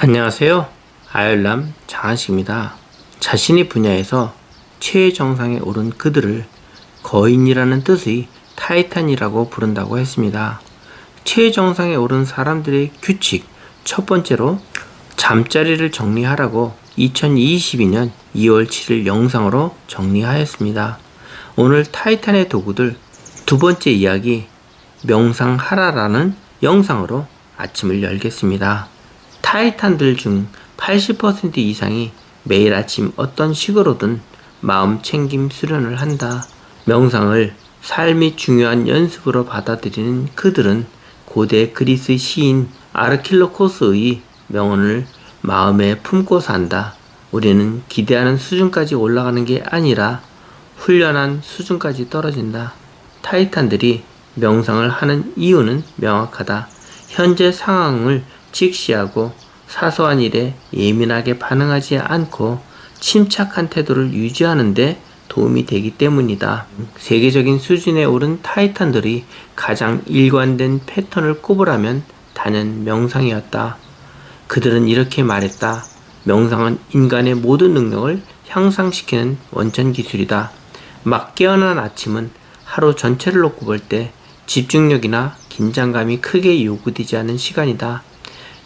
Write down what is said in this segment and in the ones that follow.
안녕하세요. 아열람 장한식입니다. 자신의 분야에서 최정상에 오른 그들을 거인이라는 뜻의 타이탄이라고 부른다고 했습니다. 최정상에 오른 사람들의 규칙 첫 번째로 잠자리를 정리하라고 2022년 2월 7일 영상으로 정리하였습니다. 오늘 타이탄의 도구들 두 번째 이야기 명상하라라는 영상으로 아침을 열겠습니다. 타이탄들 중 80% 이상이 매일 아침 어떤 식으로든 마음 챙김 수련을 한다. 명상을 삶이 중요한 연습으로 받아들이는 그들은 고대 그리스 시인 아르킬로코스의 명언을 마음에 품고 산다. 우리는 기대하는 수준까지 올라가는 게 아니라 훈련한 수준까지 떨어진다. 타이탄들이 명상을 하는 이유는 명확하다. 현재 상황을 직시하고 사소한 일에 예민하게 반응하지 않고 침착한 태도를 유지하는 데 도움이 되기 때문이다. 세계적인 수준에 오른 타이탄들이 가장 일관된 패턴을 꼽으라면 단연 명상이었다. 그들은 이렇게 말했다. 명상은 인간의 모든 능력을 향상시키는 원천 기술이다. 막 깨어난 아침은 하루 전체를 놓고 볼 때 집중력이나 긴장감이 크게 요구되지 않은 시간이다.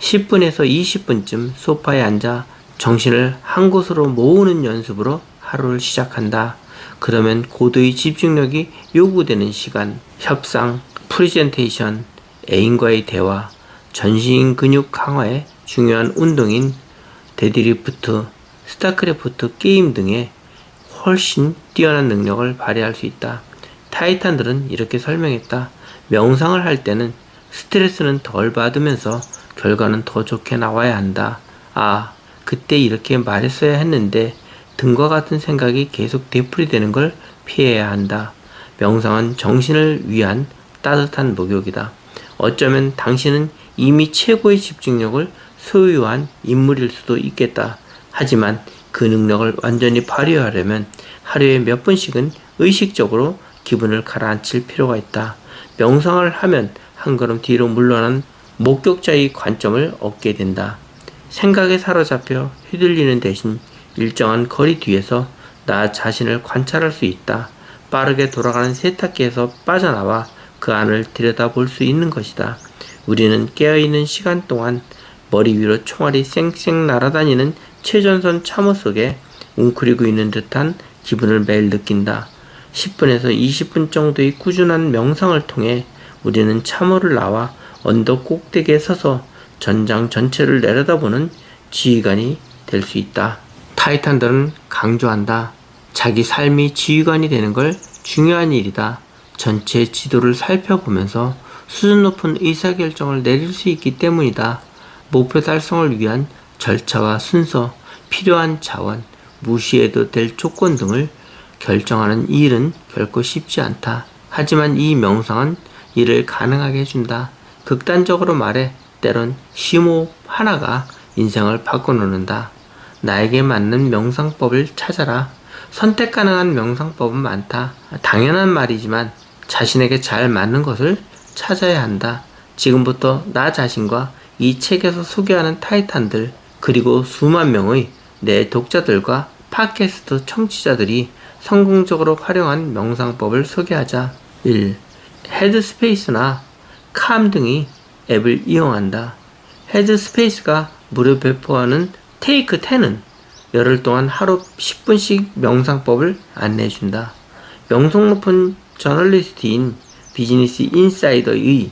10분에서 20분쯤 소파에 앉아 정신을 한 곳으로 모으는 연습으로 하루를 시작한다. 그러면 고도의 집중력이 요구되는 시간, 협상, 프레젠테이션, 애인과의 대화, 전신 근육 강화에 중요한 운동인 데드리프트, 스타크래프트 게임 등에 훨씬 뛰어난 능력을 발휘할 수 있다. 타이탄들은 이렇게 설명했다. 명상을 할 때는 스트레스는 덜 받으면서 결과는 더 좋게 나와야 한다. 아, 그때 이렇게 말했어야 했는데 등과 같은 생각이 계속 되풀이되는 걸 피해야 한다. 명상은 정신을 위한 따뜻한 목욕이다. 어쩌면 당신은 이미 최고의 집중력을 소유한 인물일 수도 있겠다. 하지만 그 능력을 완전히 발휘하려면 하루에 몇 분씩은 의식적으로 기분을 가라앉힐 필요가 있다. 명상을 하면 한 걸음 뒤로 물러난 목격자의 관점을 얻게 된다. 생각에 사로잡혀 휘둘리는 대신 일정한 거리 뒤에서 나 자신을 관찰할 수 있다. 빠르게 돌아가는 세탁기에서 빠져나와 그 안을 들여다볼 수 있는 것이다. 우리는 깨어있는 시간 동안 머리 위로 총알이 쌩쌩 날아다니는 최전선 참호 속에 웅크리고 있는 듯한 기분을 매일 느낀다. 10분에서 20분 정도의 꾸준한 명상을 통해 우리는 참호를 나와 언덕 꼭대기에 서서 전장 전체를 내려다보는 지휘관이 될 수 있다. 타이탄들은 강조한다. 자기 삶이 지휘관이 되는 걸 중요한 일이다. 전체 지도를 살펴보면서 수준 높은 의사결정을 내릴 수 있기 때문이다. 목표 달성을 위한 절차와 순서, 필요한 자원, 무시해도 될 조건 등을 결정하는 일은 결코 쉽지 않다. 하지만 이 명상은 이를 가능하게 해준다. 극단적으로 말해 때론 심호흡 하나가 인생을 바꿔놓는다. 나에게 맞는 명상법을 찾아라. 선택 가능한 명상법은 많다. 당연한 말이지만 자신에게 잘 맞는 것을 찾아야 한다. 지금부터 나 자신과 이 책에서 소개하는 타이탄들 그리고 수만 명의 내 독자들과 팟캐스트 청취자들이 성공적으로 활용한 명상법을 소개하자. 1. 헤드스페이스나 캄 등의 앱을 이용한다. 헤드스페이스가 무료 배포하는 테이크 10은 열흘 동안 하루 10분씩 명상법을 안내해준다. 명성 높은 저널리스트인 비즈니스 인사이더의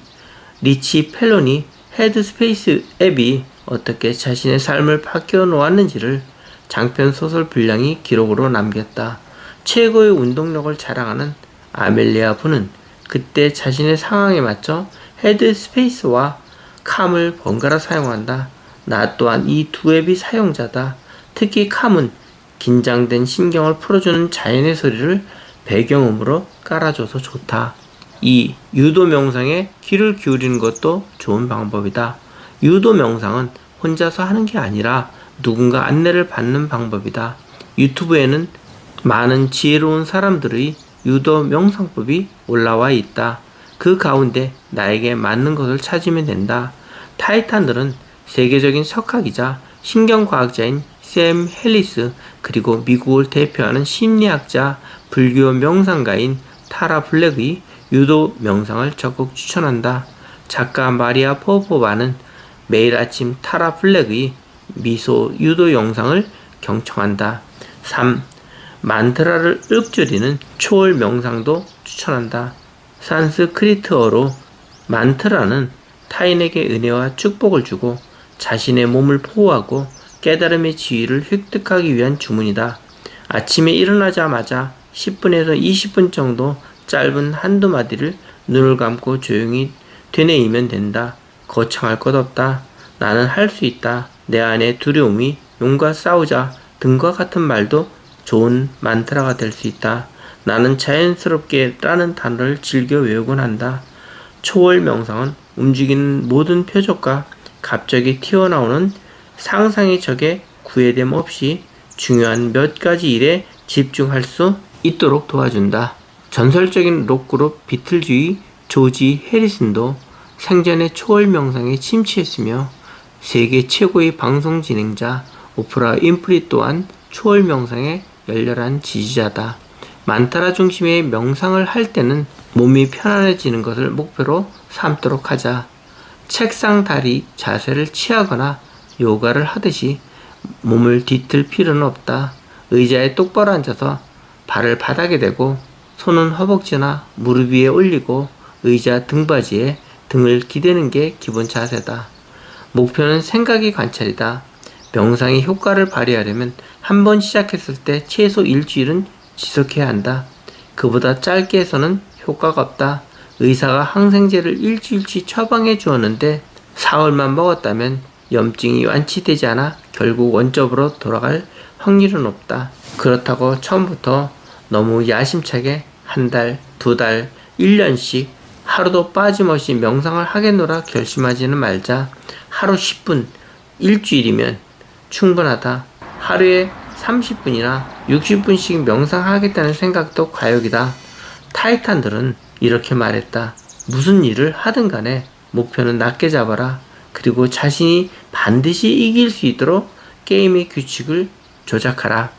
리치 펠론이 헤드스페이스 앱이 어떻게 자신의 삶을 바뀌어 놓았는지를 장편 소설 분량의 기록으로 남겼다. 최고의 운동력을 자랑하는 아멜리아 부는 그때 자신의 상황에 맞춰 헤드스페이스와 캄을 번갈아 사용한다. 나 또한 이 두 앱이 사용자다. 특히 캄은 긴장된 신경을 풀어주는 자연의 소리를 배경음으로 깔아줘서 좋다. 2. 유도 명상에 귀를 기울이는 것도 좋은 방법이다. 유도 명상은 혼자서 하는 게 아니라 누군가 안내를 받는 방법이다. 유튜브에는 많은 지혜로운 사람들의 유도 명상법이 올라와 있다. 그 가운데 나에게 맞는 것을 찾으면 된다. 타이탄들은 세계적인 석학이자 신경과학자인 샘 헬리스, 그리고 미국을 대표하는 심리학자, 불교 명상가인 타라 블랙의 유도 명상을 적극 추천한다. 작가 마리아 포포바는 매일 아침 타라 블랙의 미소 유도 영상을 경청한다. 3. 만트라를 읊조리는 초월 명상도 추천한다. 산스크리트어로 만트라는 타인에게 은혜와 축복을 주고 자신의 몸을 보호하고 깨달음의 지위를 획득하기 위한 주문이다. 아침에 일어나자마자 10분에서 20분 정도 짧은 한두 마디를 눈을 감고 조용히 되뇌이면 된다. 거창할 것 없다. 나는 할 수 있다. 내 안에 두려움이 용과 싸우자 등과 같은 말도 좋은 만트라가 될 수 있다. 나는 자연스럽게 라는 단어를 즐겨 외우곤 한다. 초월 명상은 움직이는 모든 표적과 갑자기 튀어나오는 상상의 적에 구애됨 없이 중요한 몇 가지 일에 집중할 수 있도록 도와준다. 전설적인 록그룹 비틀즈의 조지 해리슨도 생전에 초월 명상에 침취했으며 세계 최고의 방송 진행자 오프라 윈프리 또한 초월 명상의 열렬한 지지자다. 만타라 중심의 명상을 할 때는 몸이 편안해지는 것을 목표로 삼도록 하자. 책상 다리 자세를 취하거나 요가를 하듯이 몸을 뒤틀 필요는 없다. 의자에 똑바로 앉아서 발을 바닥에 대고 손은 허벅지나 무릎 위에 올리고 의자 등받이에 등을 기대는 게 기본 자세다. 목표는 생각의 관찰이다. 명상의 효과를 발휘하려면 한 번 시작했을 때 최소 일주일은 지속해야 한다. 그보다 짧게 해서는 효과가 없다. 의사가 항생제를 일주일치 처방해 주었는데 사흘만 먹었다면 염증이 완치되지 않아 결국 원점으로 돌아갈 확률은 없다. 그렇다고 처음부터 너무 야심차게 한 달, 두 달, 1년씩 하루도 빠짐없이 명상을 하겠노라 결심하지는 말자. 하루 10분, 일주일이면 충분하다. 하루에 30분이나 60분씩 명상하겠다는 생각도 과욕이다. 타이탄들은 이렇게 말했다. 무슨 일을 하든 간에 목표는 낮게 잡아라. 그리고 자신이 반드시 이길 수 있도록 게임의 규칙을 조작하라.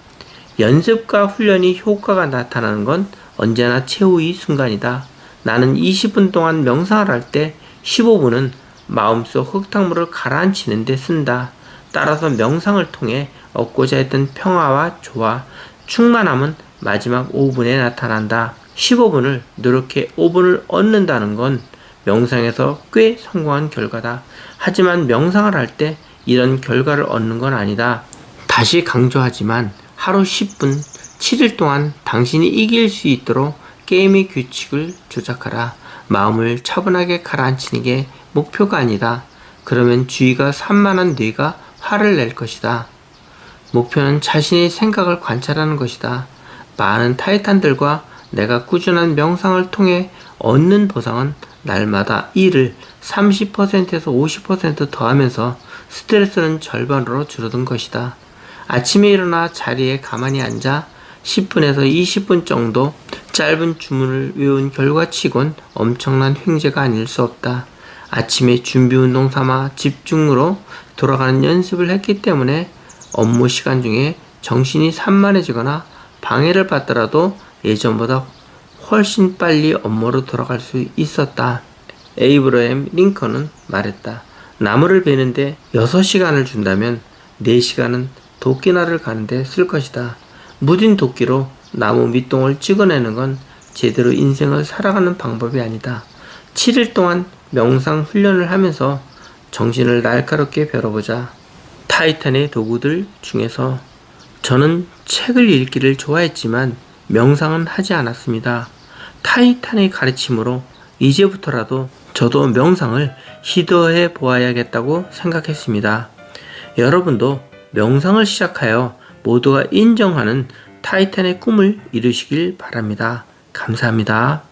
연습과 훈련이 효과가 나타나는 건 언제나 최후의 순간이다. 나는 20분 동안 명상을 할 때 15분은 마음속 흙탕물을 가라앉히는 데 쓴다. 따라서 명상을 통해 얻고자 했던 평화와 조화, 충만함은 마지막 5분에 나타난다. 15분을 노력해 5분을 얻는다는 건 명상에서 꽤 성공한 결과다. 하지만 명상을 할 때 이런 결과를 얻는 건 아니다. 다시 강조하지만 하루 10분, 7일 동안 당신이 이길 수 있도록 게임의 규칙을 조작하라. 마음을 차분하게 가라앉히는 게 목표가 아니다. 그러면 주의가 산만한 뇌가 화를 낼 것이다. 목표는 자신의 생각을 관찰하는 것이다. 많은 타이탄들과 내가 꾸준한 명상을 통해 얻는 보상은 날마다 일을 30%에서 50% 더하면서 스트레스는 절반으로 줄어든 것이다. 아침에 일어나 자리에 가만히 앉아 10분에서 20분 정도 짧은 주문을 외운 결과치곤 엄청난 횡재가 아닐 수 없다. 아침에 준비 운동 삼아 집중으로 돌아가는 연습을 했기 때문에 업무 시간 중에 정신이 산만해지거나 방해를 받더라도 예전보다 훨씬 빨리 업무로 돌아갈 수 있었다. 에이브러햄 링컨은 말했다. 나무를 베는데 6시간을 준다면 4시간은 도끼날을 가는데 쓸 것이다. 무딘 도끼로 나무 밑동을 찍어내는 건 제대로 인생을 살아가는 방법이 아니다. 7일 동안 명상 훈련을 하면서 정신을 날카롭게 벼러보자. 타이탄의 도구들 중에서 저는 책을 읽기를 좋아했지만 명상은 하지 않았습니다. 타이탄의 가르침으로 이제부터라도 저도 명상을 시도해 보아야겠다고 생각했습니다. 여러분도 명상을 시작하여 모두가 인정하는 타이탄의 꿈을 이루시길 바랍니다. 감사합니다.